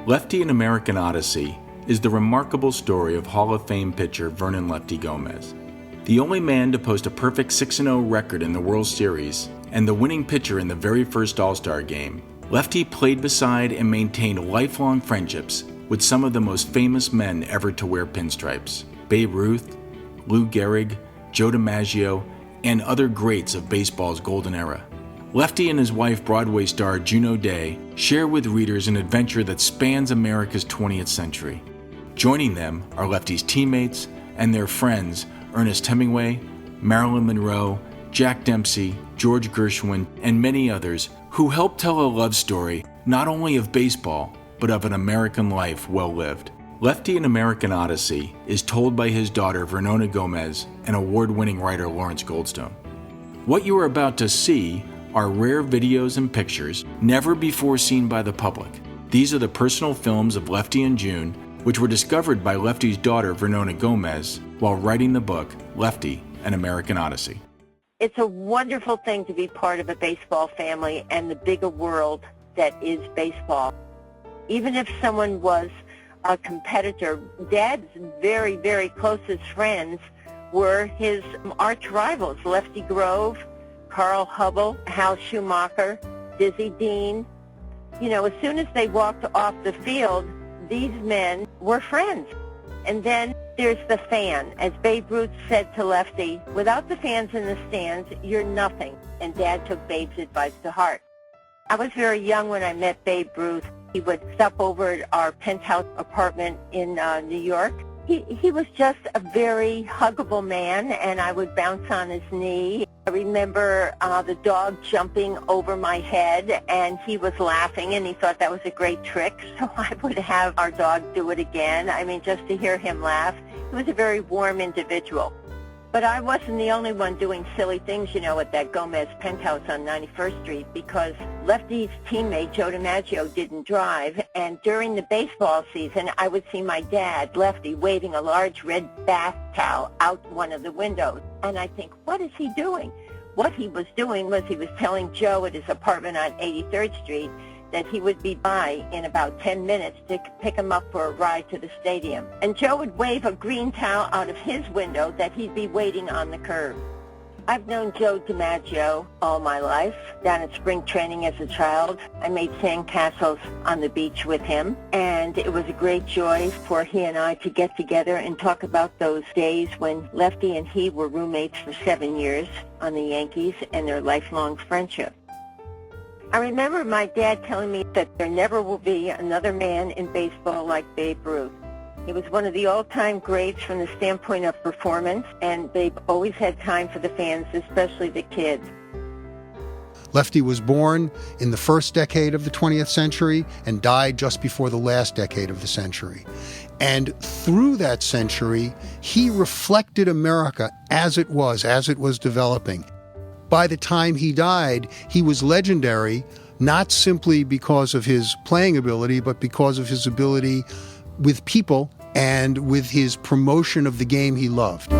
LEFTY An American Odyssey is the remarkable story of Hall of Fame pitcher Vernon "Lefty" Gomez. The only man to post a perfect 6-0 record in the World Series and the winning pitcher in the very first All-Star game, Lefty played beside and maintained lifelong friendships with some of the most famous men ever to wear pinstripes: Babe Ruth, Lou Gehrig, Joe DiMaggio, and other greats of baseball's golden era. Lefty and his wife, Broadway star Juno Day, share with readers an adventure that spans America's 20th century. Joining them are Lefty's teammates and their friends Ernest Hemingway, Marilyn Monroe, Jack Dempsey, George Gershwin, and many others who help tell a love story not only of baseball, but of an American life well lived. LEFTY An American Odyssey is told by his daughter Vernona Gomez and award-winning writer Lawrence Goldstone. What you are about to see are rare videos and pictures never before seen by the public. These are the personal films of Lefty and June, which were discovered by Lefty's daughter Vernona Gomez while writing the book LEFTY An American Odyssey. It's a wonderful thing to be part of a baseball family and the bigger world that is baseball. Even if someone was a competitor, Dad's very, very closest friends were his arch rivals, Lefty Grove, Carl Hubble, Hal Schumacher, Dizzy Dean. You know, as soon as they walked off the field, these men were friends. And then there's the fan. As Babe Ruth said to Lefty, without the fans in the stands, you're nothing. And Dad took Babe's advice to heart. I was very young when I met Babe Ruth. He would stop over at our penthouse apartment in New York. He was just a very huggable man, and I would bounce on his knee. I remember the dog jumping over my head, and he was laughing, and he thought that was a great trick, so I would have our dog do it again. I mean, just to hear him laugh. He was a very warm individual. But I wasn't the only one doing silly things, you know, at that Gomez penthouse on 91st Street, because Lefty's teammate, Joe DiMaggio, didn't drive. And during the baseball season, I would see my dad, Lefty, waving a large red bath towel out one of the windows. And I think, what is he doing? What he was doing was he was telling Joe at his apartment on 83rd Street that he would be by in about 10 minutes to pick him up for a ride to the stadium. And Joe would wave a green towel out of his window that he'd be waiting on the curb. I've known Joe DiMaggio all my life. Down at spring training as a child, I made sandcastles on the beach with him, and it was a great joy for he and I to get together and talk about those days when Lefty and he were roommates for 7 years on the Yankees and their lifelong friendship. I remember my dad telling me that there never will be another man in baseball like Babe Ruth. He was one of the all-time greats from the standpoint of performance, and Babe always had time for the fans, especially the kids. Lefty was born in the first decade of the 20th century and died just before the last decade of the century. And through that century, he reflected America as it was developing. By the time he died, he was legendary, not simply because of his playing ability, but because of his ability with people and with his promotion of the game he loved.